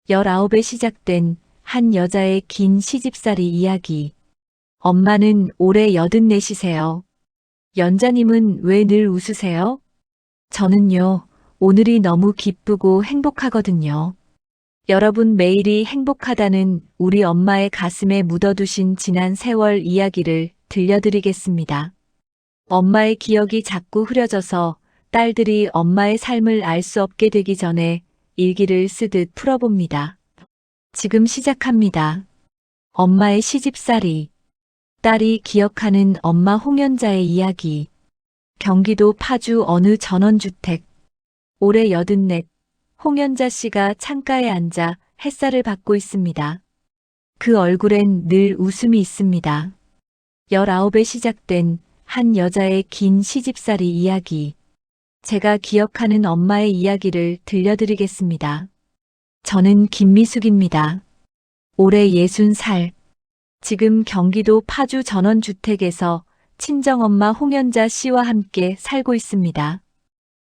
19에 시작된 한 여자의 긴 시집살이 이야기. 엄마는 올해 84이세요. 연자님은 왜 늘 웃으세요? 저는요, 오늘이 너무 기쁘고 행복하거든요. 여러분 매일이 행복하다는 우리 엄마의 가슴에 묻어두신 지난 세월 이야기를 들려드리겠습니다. 엄마의 기억이 자꾸 흐려져서 딸들이 엄마의 삶을 알 수 없게 되기 전에 일기를 쓰듯 풀어봅니다. 지금 시작합니다. 엄마의 시집살이. 딸이 기억하는 엄마 홍연자의 이야기. 경기도 파주 어느 전원주택. 올해 84, 홍연자 씨가 창가에 앉아 햇살을 받고 있습니다. 그 얼굴엔 늘 웃음이 있습니다. 19에 시작된 한 여자의 긴 시집살이 이야기. 제가 기억하는 엄마의 이야기를 들려드리겠습니다. 저는 김미숙입니다. 올해 60살. 지금 경기도 파주 전원주택에서 친정엄마 홍연자 씨와 함께 살고 있습니다.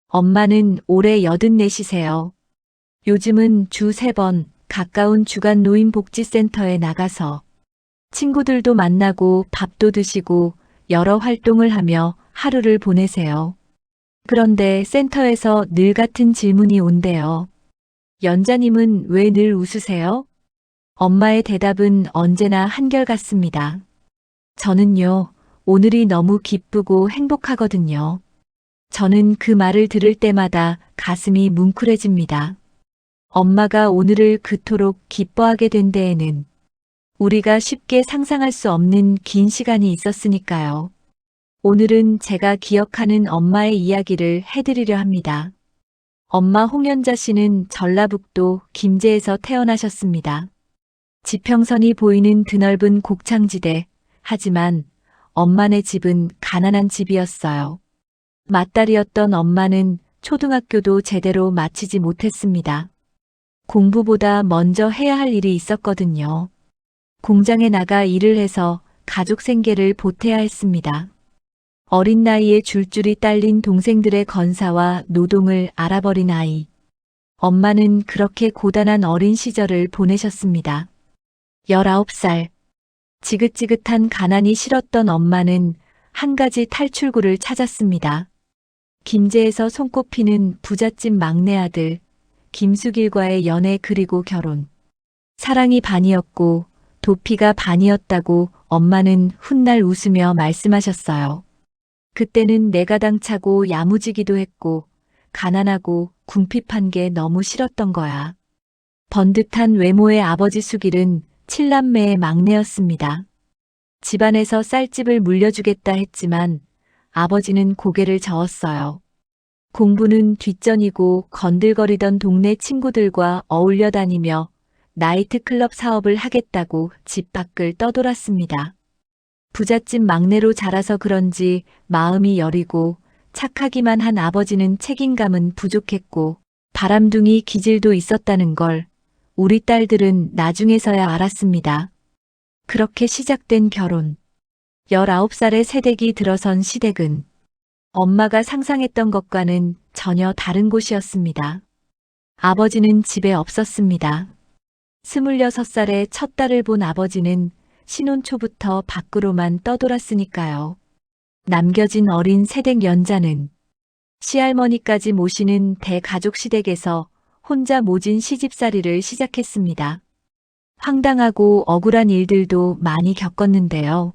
엄마는 올해 84이세요. 요즘은 주 3번 가까운 주간 노인복지센터에 나가서 친구들도 만나고 밥도 드시고 여러 활동을 하며 하루를 보내세요. 그런데 센터에서 늘 같은 질문이 온대요. 연자님은 왜 늘 웃으세요? 엄마의 대답은 언제나 한결같습니다. 저는요, 오늘이 너무 기쁘고 행복하거든요. 저는 그 말을 들을 때마다 가슴이 뭉클해집니다. 엄마가 오늘을 그토록 기뻐하게 된 데에는 우리가 쉽게 상상할 수 없는 긴 시간이 있었으니까요. 오늘은 제가 기억하는 엄마의 이야기를 해드리려 합니다. 엄마 홍연자 씨는 전라북도 김제에서 태어나셨습니다. 지평선이 보이는 드넓은 곡창지대, 하지만 엄마네 집은 가난한 집이었어요. 맏딸이었던 엄마는 초등학교도 제대로 마치지 못했습니다. 공부보다 먼저 해야 할 일이 있었거든요. 공장에 나가 일을 해서 가족 생계를 보태야 했습니다. 어린 나이에 줄줄이 딸린 동생들의 건사와 노동을 알아버린 아이. 엄마는 그렇게 고단한 어린 시절을 보내셨습니다. 19살. 지긋지긋한 가난이 싫었던 엄마는 한 가지 탈출구를 찾았습니다. 김제에서 손꼽히는 부잣집 막내 아들 김수길과의 연애 그리고 결혼. 사랑이 반이었고 도피가 반이었다고 엄마는 훗날 웃으며 말씀하셨어요. 그때는 내가 당차고 야무지기도 했고 가난하고 궁핍한 게 너무 싫었던 거야. 번듯한 외모의 아버지 수길은 7남매의 막내였습니다. 집안에서 쌀집을 물려주겠다 했지만 아버지는 고개를 저었어요. 공부는 뒷전이고 건들거리던 동네 친구들과 어울려 다니며 나이트클럽 사업을 하겠다고 집 밖을 떠돌았습니다. 부잣집 막내로 자라서 그런지 마음이 여리고 착하기만 한 아버지는 책임감은 부족했고 바람둥이 기질도 있었다는 걸 우리 딸들은 나중에서야 알았습니다. 그렇게 시작된 결혼. 19살의 새댁이 들어선 시댁은 엄마가 상상했던 것과는 전혀 다른 곳이었습니다. 아버지는 집에 없었습니다. 26살에 첫 딸을 본 아버지는 신혼 초부터 밖으로만 떠돌았으니까요. 남겨진 어린 새댁 연자는 시할머니까지 모시는 대가족 시댁에서 혼자 모진 시집살이를 시작했습니다. 황당하고 억울한 일들도 많이 겪었는데요.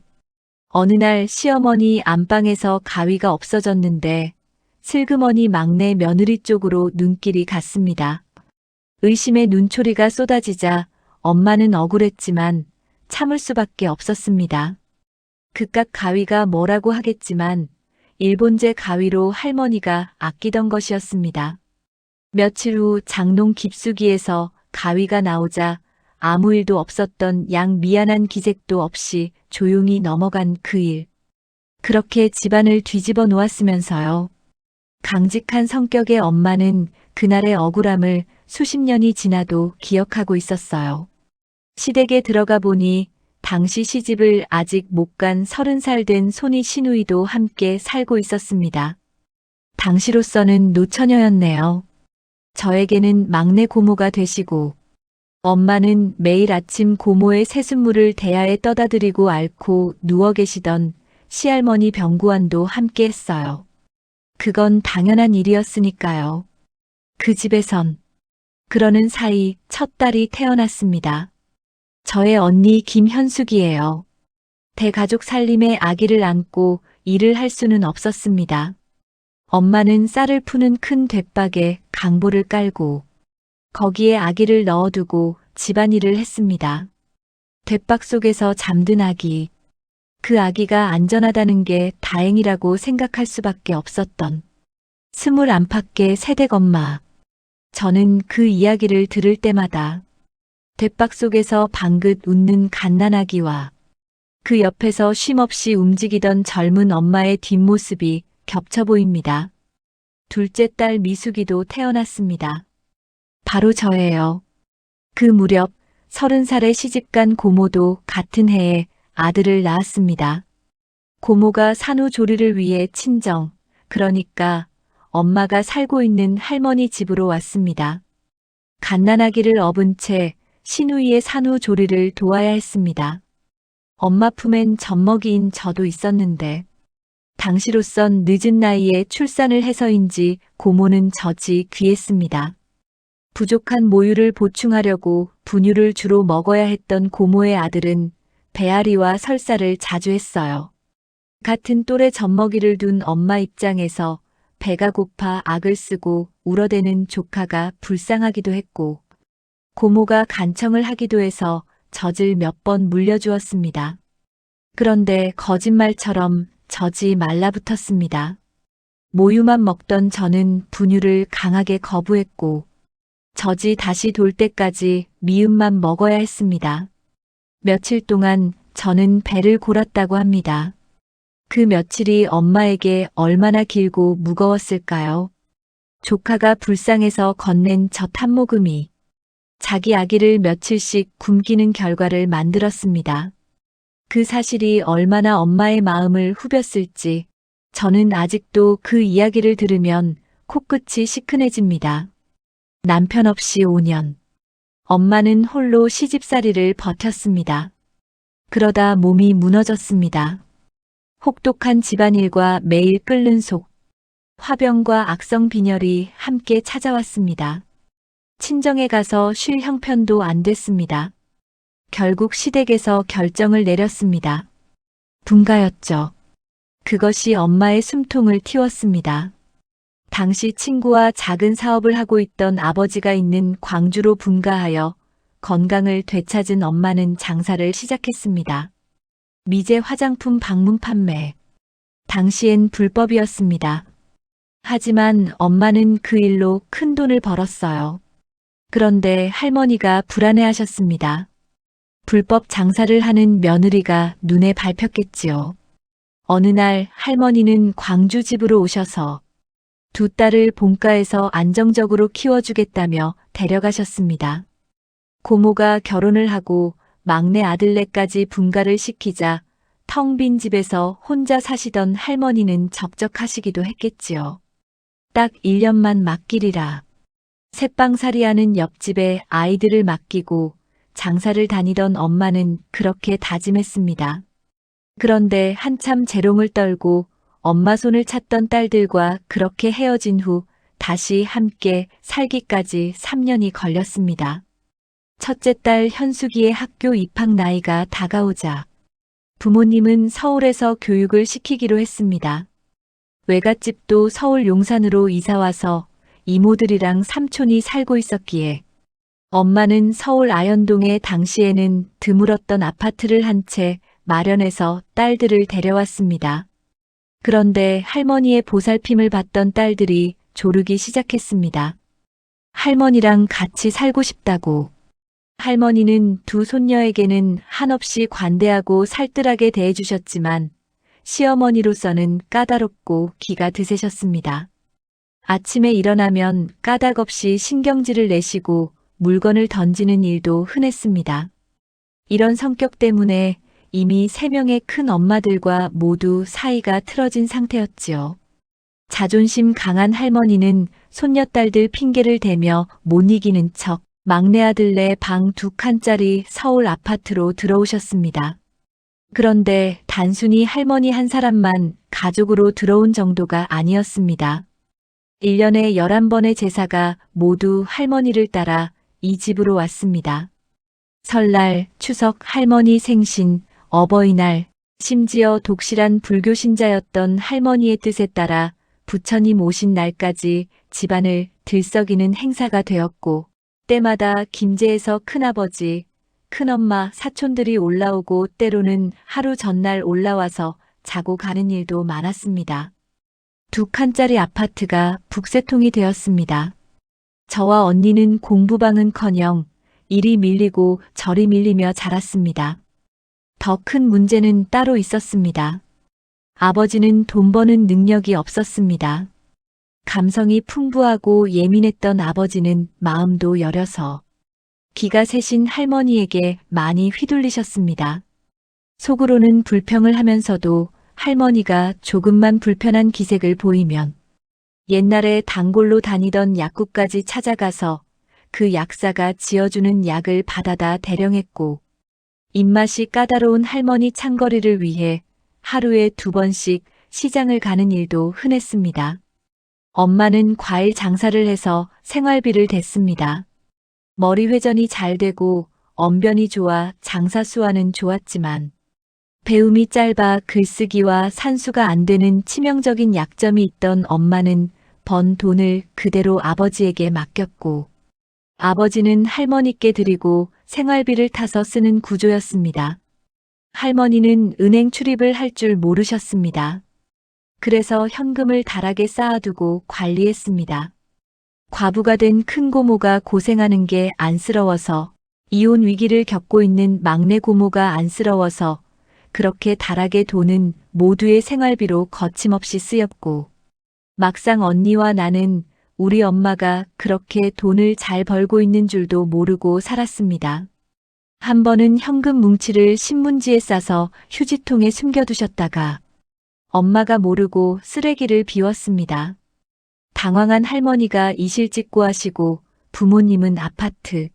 어느 날 시어머니 안방에서 가위가 없어졌는데 슬그머니 막내 며느리 쪽으로 눈길이 갔습니다. 의심의 눈초리가 쏟아지자 엄마는 억울했지만 참을 수밖에 없었습니다. 그깟 가위가 뭐라고 하겠지만 일본제 가위로 할머니가 아끼던 것이었습니다. 며칠 후 장롱 깊숙이에서 가위가 나오자 아무 일도 없었던 양 미안한 기색도 없이 조용히 넘어간 그 일. 그렇게 집안을 뒤집어 놓았으면서요. 강직한 성격의 엄마는 그날의 억울함을 수십 년이 지나도 기억하고 있었어요. 시댁에 들어가 보니 당시 시집을 아직 못 간 30살 된 손이 시누이도 함께 살고 있었습니다. 당시로서는 노처녀였네요. 저에게는 막내 고모가 되시고 엄마는 매일 아침 고모의 새순물을 대야에 떠다 드리고 앓고 누워 계시던 시할머니 병구안도 함께 했어요. 그건 당연한 일이었으니까요. 그 집에선 그러는 사이 첫 딸이 태어났습니다. 저의 언니 김현숙이에요. 대가족 살림에 아기를 안고 일을 할 수는 없었습니다. 엄마는 쌀을 푸는 큰 돛박에 강보를 깔고 거기에 아기를 넣어두고 집안일을 했습니다. 돛박 속에서 잠든 아기. 그 아기가 안전하다는 게 다행이라고 생각할 수밖에 없었던 21밖의 새댁 엄마. 저는 그 이야기를 들을 때마다 돛박 속에서 방긋 웃는 갓난아기와 그 옆에서 쉼없이 움직이던 젊은 엄마의 뒷모습이 겹쳐 보입니다. 둘째 딸 미숙이도 태어났습니다. 바로 저예요. 그 무렵 30살에 시집간 고모도 같은 해에 아들을 낳았습니다. 고모가 산후조리를 위해 친정, 그러니까 엄마가 살고 있는 할머니 집으로 왔습니다. 갓난아기를 업은 채 시누이의 산후조리를 도와야 했습니다. 엄마 품엔 젖먹이인 저도 있었는데 당시로선 늦은 나이에 출산을 해서인지 고모는 젖이 귀했습니다. 부족한 모유를 보충하려고 분유를 주로 먹어야 했던 고모의 아들은 배앓이와 설사를 자주 했어요. 같은 또래 젖먹이를 둔 엄마 입장에서 배가 고파 악을 쓰고 울어대는 조카가 불쌍하기도 했고 고모가 간청을 하기도 해서 젖을 몇 번 물려주었습니다. 그런데 거짓말처럼 젖이 말라붙었습니다. 모유만 먹던 저는 분유를 강하게 거부했고 젖이 다시 돌 때까지 미음만 먹어야 했습니다. 며칠 동안 저는 배를 골았다고 합니다. 그 며칠이 엄마에게 얼마나 길고 무거웠을까요? 조카가 불쌍해서 건넨 젖 한 모금이 자기 아기를 며칠씩 굶기는 결과를 만들었습니다. 그 사실이 얼마나 엄마의 마음을 후볐을지 저는 아직도 그 이야기를 들으면 코끝이 시큰해집니다. 남편 없이 5년. 엄마는 홀로 시집살이를 버텼습니다. 그러다 몸이 무너졌습니다. 혹독한 집안일과 매일 끓는 속, 화병과 악성 빈혈이 함께 찾아왔습니다. 친정에 가서 쉴 형편도 안 됐습니다. 결국 시댁에서 결정을 내렸습니다. 분가였죠. 그것이 엄마의 숨통을 틔웠습니다. 당시 친구와 작은 사업을 하고 있던 아버지가 있는 광주로 분가하여 건강을 되찾은 엄마는 장사를 시작했습니다. 미제 화장품 방문 판매. 당시엔 불법이었습니다. 하지만 엄마는 그 일로 큰 돈을 벌었어요. 그런데 할머니가 불안해하셨습니다. 불법 장사를 하는 며느리가 눈에 밟혔겠지요. 어느 날 할머니는 광주 집으로 오셔서 두 딸을 본가에서 안정적으로 키워주겠다며 데려가셨습니다. 고모가 결혼을 하고 막내 아들네까지 분가를 시키자 텅 빈 집에서 혼자 사시던 할머니는 적적하시기도 했겠지요. 딱 1년만 맡기리라. 새빵살이하는 옆집에 아이들을 맡기고 장사를 다니던 엄마는 그렇게 다짐했습니다. 그런데 한참 재롱을 떨고 엄마 손을 찾던 딸들과 그렇게 헤어진 후 다시 함께 살기까지 3년이 걸렸습니다. 첫째 딸 현숙이의 학교 입학 나이가 다가오자 부모님은 서울에서 교육을 시키기로 했습니다. 외갓집도 서울 용산으로 이사와서 이모들이랑 삼촌이 살고 있었기에 엄마는 서울 아현동에 당시에는 드물었던 아파트를 한 채 마련해서 딸들을 데려왔습니다. 그런데 할머니의 보살핌을 받던 딸들이 조르기 시작했습니다. 할머니랑 같이 살고 싶다고. 할머니는 두 손녀에게는 한없이 관대하고 살뜰하게 대해주셨지만 시어머니로서는 까다롭고 기가 드세셨습니다. 아침에 일어나면 까닭없이 신경질을 내시고 물건을 던지는 일도 흔했습니다. 이런 성격 때문에 이미 3명의 큰 엄마들과 모두 사이가 틀어진 상태였지요. 자존심 강한 할머니는 손녀딸들 핑계를 대며 못 이기는 척 막내 아들네 방 2칸짜리 서울 아파트로 들어오셨습니다. 그런데 단순히 할머니 한 사람만 가족으로 들어온 정도가 아니었습니다. 1년에 11번의 제사가 모두 할머니를 따라 이 집으로 왔습니다. 설날, 추석, 할머니 생신, 어버이날, 심지어 독실한 불교 신자였던 할머니의 뜻에 따라 부처님 오신 날까지 집안을 들썩이는 행사가 되었고, 때마다 김제에서 큰아버지, 큰엄마, 사촌들이 올라오고 때로는 하루 전날 올라와서 자고 가는 일도 많았습니다. 2칸짜리 아파트가 북새통이 되었습니다. 저와 언니는 공부방은커녕 이리 밀리고 저리 밀리며 자랐습니다. 더 큰 문제는 따로 있었습니다. 아버지는 돈 버는 능력이 없었습니다. 감성이 풍부하고 예민했던 아버지는 마음도 여려서 기가 세신 할머니에게 많이 휘둘리셨습니다. 속으로는 불평을 하면서도 할머니가 조금만 불편한 기색을 보이면 옛날에 단골로 다니던 약국까지 찾아가서 그 약사가 지어주는 약을 받아다 대령했고, 입맛이 까다로운 할머니 찬거리를 위해 하루에 2번씩 시장을 가는 일도 흔했습니다. 엄마는 과일 장사를 해서 생활비를 댔습니다. 머리 회전이 잘 되고 언변이 좋아 장사 수완은 좋았지만 배움이 짧아 글쓰기와 산수가 안 되는 치명적인 약점이 있던 엄마는 번 돈을 그대로 아버지에게 맡겼고, 아버지는 할머니께 드리고 생활비를 타서 쓰는 구조였습니다. 할머니는 은행 출입을 할 줄 모르셨습니다. 그래서 현금을 다락에 쌓아두고 관리했습니다. 과부가 된 큰 고모가 고생하는 게 안쓰러워서, 이혼 위기를 겪고 있는 막내 고모가 안쓰러워서 그렇게 다락의 돈은 모두의 생활비로 거침없이 쓰였고, 막상 언니와 나는 우리 엄마가 그렇게 돈을 잘 벌고 있는 줄도 모르고 살았습니다. 한 번은 현금 뭉치를 신문지에 싸서 휴지통에 숨겨두셨다가 엄마가 모르고 쓰레기를 비웠습니다. 당황한 할머니가 이실직고 하시고 부모님은 아파트,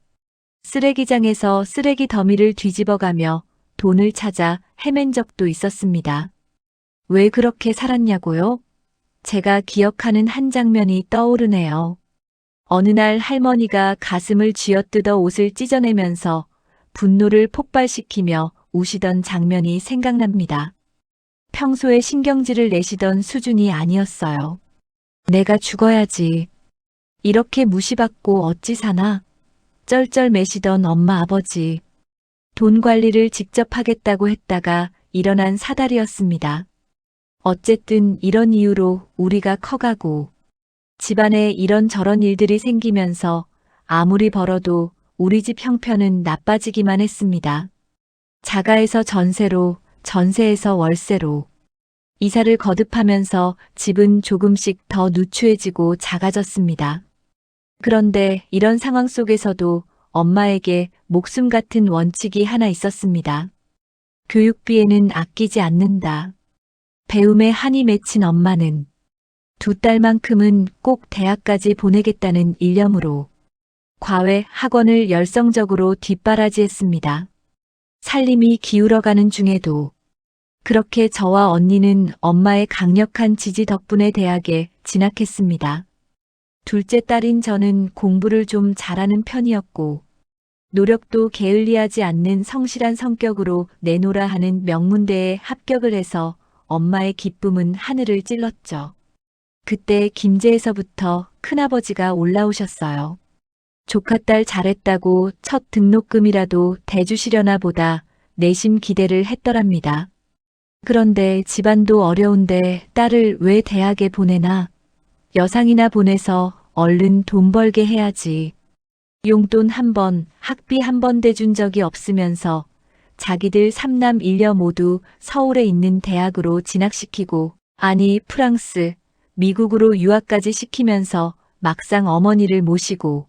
쓰레기장에서 쓰레기 더미를 뒤집어가며 돈을 찾아 헤맨 적도 있었습니다. 왜 그렇게 살았냐고요? 제가 기억하는 한 장면이 떠오르네요. 어느 날 할머니가 가슴을 쥐어뜯어 옷을 찢어내면서 분노를 폭발시키며 우시던 장면이 생각납니다. 평소에 신경질을 내시던 수준이 아니었어요. 내가 죽어야지. 이렇게 무시받고 어찌 사나? 쩔쩔매시던 엄마 아버지. 돈 관리를 직접 하겠다고 했다가 일어난 사달이었습니다. 어쨌든 이런 이유로 우리가 커가고 집안에 이런저런 일들이 생기면서 아무리 벌어도 우리 집 형편은 나빠지기만 했습니다. 자가에서 전세로, 전세에서 월세로. 이사를 거듭하면서 집은 조금씩 더 누추해지고 작아졌습니다. 그런데 이런 상황 속에서도 엄마에게 목숨 같은 원칙이 하나 있었습니다. 교육비에는 아끼지 않는다. 배움에 한이 맺힌 엄마는 2딸만큼은 꼭 대학까지 보내겠다는 일념으로 과외 학원을 열성적으로 뒷바라지했습니다. 살림이 기울어가는 중에도 그렇게 저와 언니는 엄마의 강력한 지지 덕분에 대학에 진학했습니다. 둘째 딸인 저는 공부를 좀 잘하는 편이었고, 노력도 게을리하지 않는 성실한 성격으로 내노라 하는 명문대에 합격을 해서 엄마의 기쁨은 하늘을 찔렀죠. 그때 김제에서부터 큰아버지가 올라오셨어요. 조카딸 잘했다고 첫 등록금이라도 대주시려나 보다 내심 기대를 했더랍니다. 그런데 집안도 어려운데 딸을 왜 대학에 보내나? 여상이나 보내서 얼른 돈 벌게 해야지. 용돈 한 번, 학비 한 번 대준 적이 없으면서 자기들 3남 1녀 모두 서울에 있는 대학으로 진학시키고, 아니 프랑스, 미국으로 유학까지 시키면서 막상 어머니를 모시고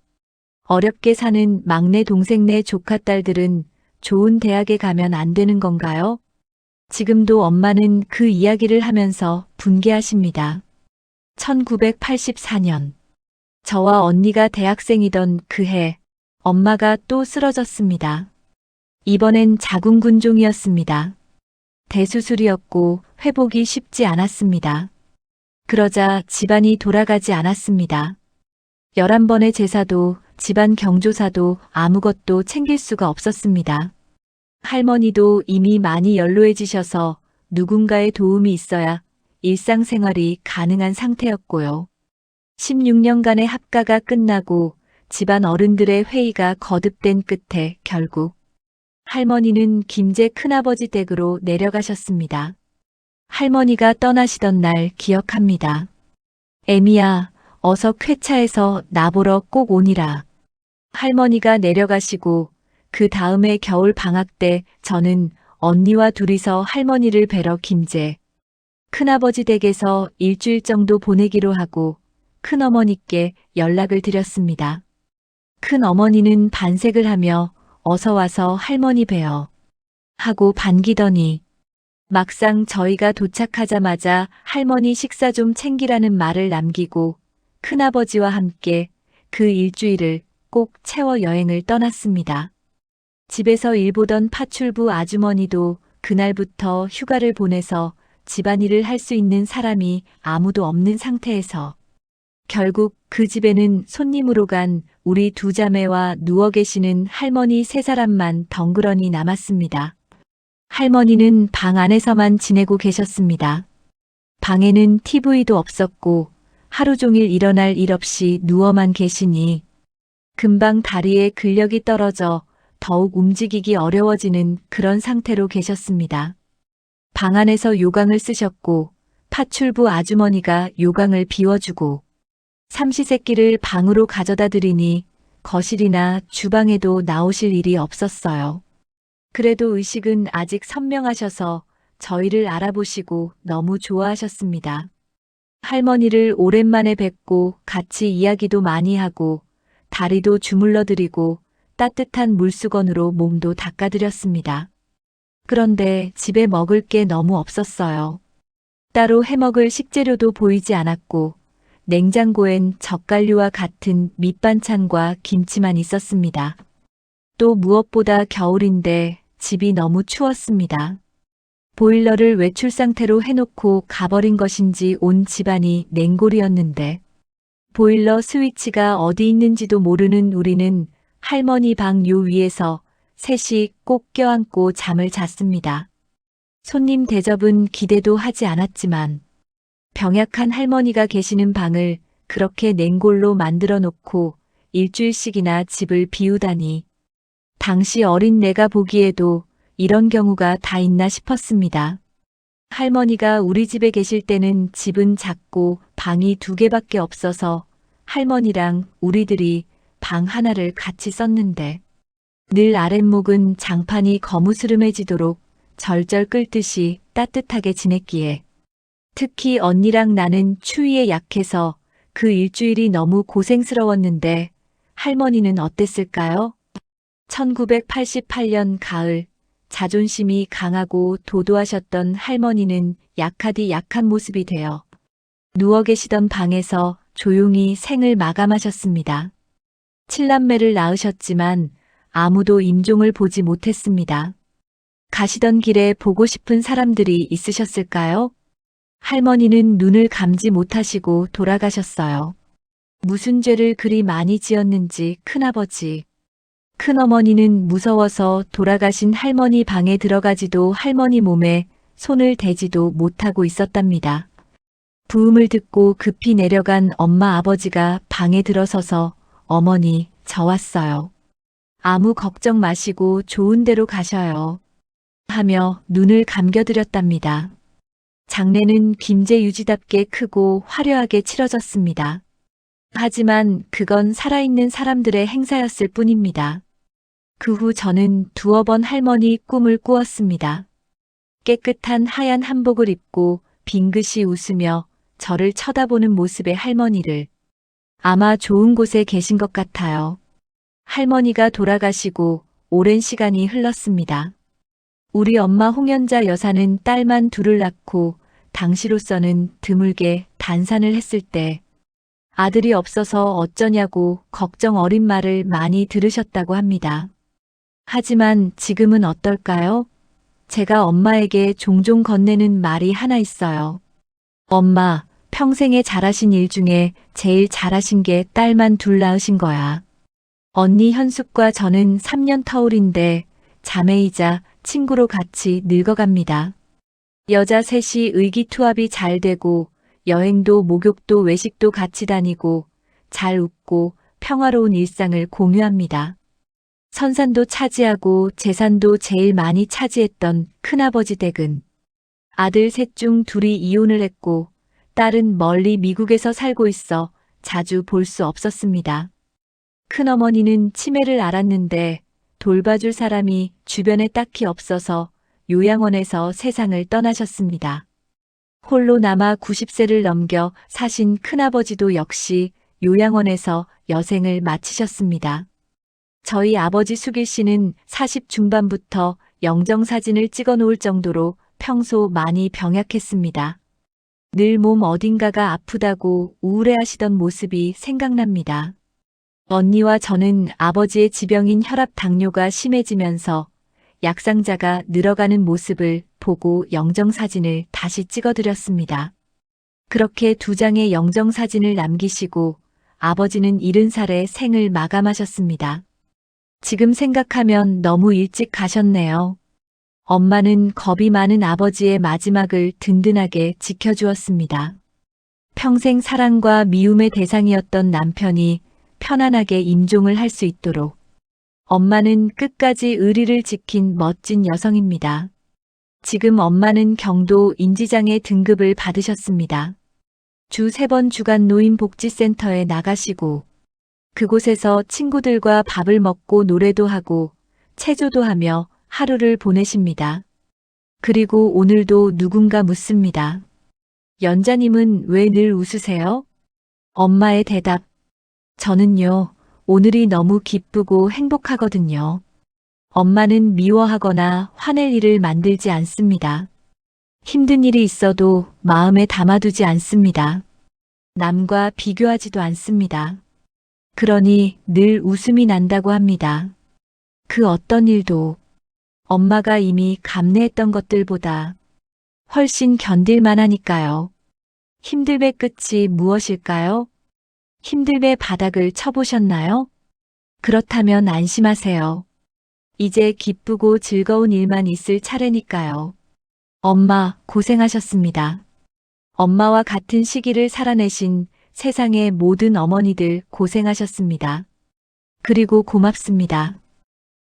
어렵게 사는 막내 동생네 조카딸들은 좋은 대학에 가면 안 되는 건가요? 지금도 엄마는 그 이야기를 하면서 분개하십니다. 1984년 저와 언니가 대학생이던 그 해 엄마가 또 쓰러졌습니다. 이번엔 자궁근종이었습니다. 대수술이었고 회복이 쉽지 않았습니다. 그러자 집안이 돌아가지 않았습니다. 11번의 제사도 집안 경조사도 아무것도 챙길 수가 없었습니다. 할머니도 이미 많이 연로해지셔서 누군가의 도움이 있어야 일상생활이 가능한 상태였고요. 16년간의 합가가 끝나고 집안 어른들의 회의가 거듭된 끝에 결국 할머니는 김제 큰아버지 댁으로 내려가셨습니다. 할머니가 떠나시던 날 기억합니다. 애미야, 어서 쾌차해서 나보러 꼭 오니라. 할머니가 내려가시고 그 다음에 겨울 방학 때 저는 언니와 둘이서 할머니를 뵈러 김제 큰아버지 댁에서 일주일 정도 보내기로 하고 큰어머니께 연락을 드렸습니다. 큰어머니는 반색을 하며 어서 와서 할머니 뵈어 하고 반기더니 막상 저희가 도착하자마자 할머니 식사 좀 챙기라는 말을 남기고 큰아버지와 함께 그 일주일을 꼭 채워 여행을 떠났습니다. 집에서 일 보던 파출부 아주머니도 그날부터 휴가를 보내서 집안일을 할 수 있는 사람이 아무도 없는 상태에서 결국 그 집에는 손님으로 간 우리 두 자매와 누워 계시는 할머니 세 사람만 덩그러니 남았습니다. 할머니는 방 안에서만 지내고 계셨습니다. 방에는 TV도 없었고 하루 종일 일어날 일 없이 누워만 계시니 금방 다리에 근력이 떨어져 더욱 움직이기 어려워지는 그런 상태로 계셨습니다. 방 안에서 요강을 쓰셨고 파출부 아주머니가 요강을 비워주고 삼시세끼를 방으로 가져다 드리니 거실이나 주방에도 나오실 일이 없었어요. 그래도 의식은 아직 선명하셔서 저희를 알아보시고 너무 좋아하셨습니다. 할머니를 오랜만에 뵙고 같이 이야기도 많이 하고 다리도 주물러 드리고 따뜻한 물수건으로 몸도 닦아드렸습니다. 그런데 집에 먹을 게 너무 없었어요. 따로 해먹을 식재료도 보이지 않았고 냉장고엔 젓갈류와 같은 밑반찬과 김치만 있었습니다. 또 무엇보다 겨울인데 집이 너무 추웠습니다. 보일러를 외출 상태로 해놓고 가버린 것인지 온 집안이 냉골이었는데 보일러 스위치가 어디 있는지도 모르는 우리는 할머니 방 요 위에서 셋이 꼭 껴안고 잠을 잤습니다. 손님 대접은 기대도 하지 않았지만 병약한 할머니가 계시는 방을 그렇게 냉골로 만들어 놓고 일주일씩이나 집을 비우다니 당시 어린 내가 보기에도 이런 경우가 다 있나 싶었습니다. 할머니가 우리 집에 계실 때는 집은 작고 방이 2개밖에 없어서 할머니랑 우리들이 방 하나를 같이 썼는데 늘 아랫목은 장판이 거무스름해지도록 절절 끓듯이 따뜻하게 지냈기에 특히 언니랑 나는 추위에 약해서 그 일주일이 너무 고생스러웠는데 할머니는 어땠을까요? 1988년 가을 자존심이 강하고 도도하셨던 할머니는 약하디 약한 모습이 되어 누워 계시던 방에서 조용히 생을 마감하셨습니다. 7남매를 낳으셨지만 아무도 임종을 보지 못했습니다. 가시던 길에 보고 싶은 사람들이 있으셨을까요? 할머니는 눈을 감지 못하시고 돌아가셨어요. 무슨 죄를 그리 많이 지었는지 큰아버지, 큰어머니는 무서워서 돌아가신 할머니 방에 들어가지도 할머니 몸에 손을 대지도 못하고 있었답니다. 부음을 듣고 급히 내려간 엄마 아버지가 방에 들어서서 어머니, 저 왔어요. 아무 걱정 마시고 좋은 데로 가셔요. 하며 눈을 감겨드렸답니다. 장례는 김제 유지답게 크고 화려하게 치러졌습니다. 하지만 그건 살아있는 사람들의 행사였을 뿐입니다. 그 후 저는 두어 번 할머니 꿈을 꾸었습니다. 깨끗한 하얀 한복을 입고 빙긋이 웃으며 저를 쳐다보는 모습의 할머니를. 아마 좋은 곳에 계신 것 같아요. 할머니가 돌아가시고 오랜 시간이 흘렀습니다. 우리 엄마 홍연자 여사는 딸만 둘을 낳고 당시로서는 드물게 단산을 했을 때 아들이 없어서 어쩌냐고 걱정 어린 말을 많이 들으셨다고 합니다. 하지만 지금은 어떨까요? 제가 엄마에게 종종 건네는 말이 하나 있어요. 엄마, 평생에 잘하신 일 중에 제일 잘하신 게 딸만 둘 낳으신 거야. 언니 현숙과 저는 3년 터울인데 자매이자 친구로 같이 늙어갑니다. 여자 셋이 의기투합이 잘 되고 여행도 목욕도 외식도 같이 다니고 잘 웃고 평화로운 일상을 공유합니다. 선산도 차지하고 재산도 제일 많이 차지했던 큰아버지 댁은 아들 셋 중 둘이 이혼을 했고 딸은 멀리 미국에서 살고 있어 자주 볼 수 없었습니다. 큰어머니는 치매를 앓았는데 돌봐줄 사람이 주변에 딱히 없어서 요양원에서 세상을 떠나셨습니다. 홀로 남아 90세를 넘겨 사신 큰아버지도 역시 요양원에서 여생을 마치셨습니다. 저희 아버지 수길 씨는 40 중반부터 영정사진을 찍어 놓을 정도로 평소 많이 병약했습니다. 늘 몸 어딘가가 아프다고 우울해하시던 모습이 생각납니다. 언니와 저는 아버지의 지병인 혈압 당뇨가 심해지면서 약상자가 늘어가는 모습을 보고 영정사진을 다시 찍어드렸습니다. 그렇게 2장의 영정사진을 남기시고 아버지는 70살에 생을 마감하셨습니다. 지금 생각하면 너무 일찍 가셨네요. 엄마는 겁이 많은 아버지의 마지막을 든든하게 지켜주었습니다. 평생 사랑과 미움의 대상이었던 남편이 편안하게 임종을 할 수 있도록 엄마는 끝까지 의리를 지킨 멋진 여성입니다. 지금 엄마는 경도 인지장애 등급을 받으셨습니다. 주 3번 주간 노인복지센터에 나가시고 그곳에서 친구들과 밥을 먹고 노래도 하고 체조도 하며 하루를 보내십니다. 그리고 오늘도 누군가 묻습니다. 연자님은 왜 늘 웃으세요? 엄마의 대답. 저는요, 오늘이 너무 기쁘고 행복하거든요. 엄마는 미워하거나 화낼 일을 만들지 않습니다. 힘든 일이 있어도 마음에 담아두지 않습니다. 남과 비교하지도 않습니다. 그러니 늘 웃음이 난다고 합니다. 그 어떤 일도 엄마가 이미 감내했던 것들보다 훨씬 견딜만 하니까요. 힘듦의 끝이 무엇일까요? 힘듦의 바닥을 쳐보셨나요? 그렇다면 안심하세요. 이제 기쁘고 즐거운 일만 있을 차례니까요. 엄마, 고생하셨습니다. 엄마와 같은 시기를 살아내신 세상의 모든 어머니들 고생하셨습니다. 그리고 고맙습니다.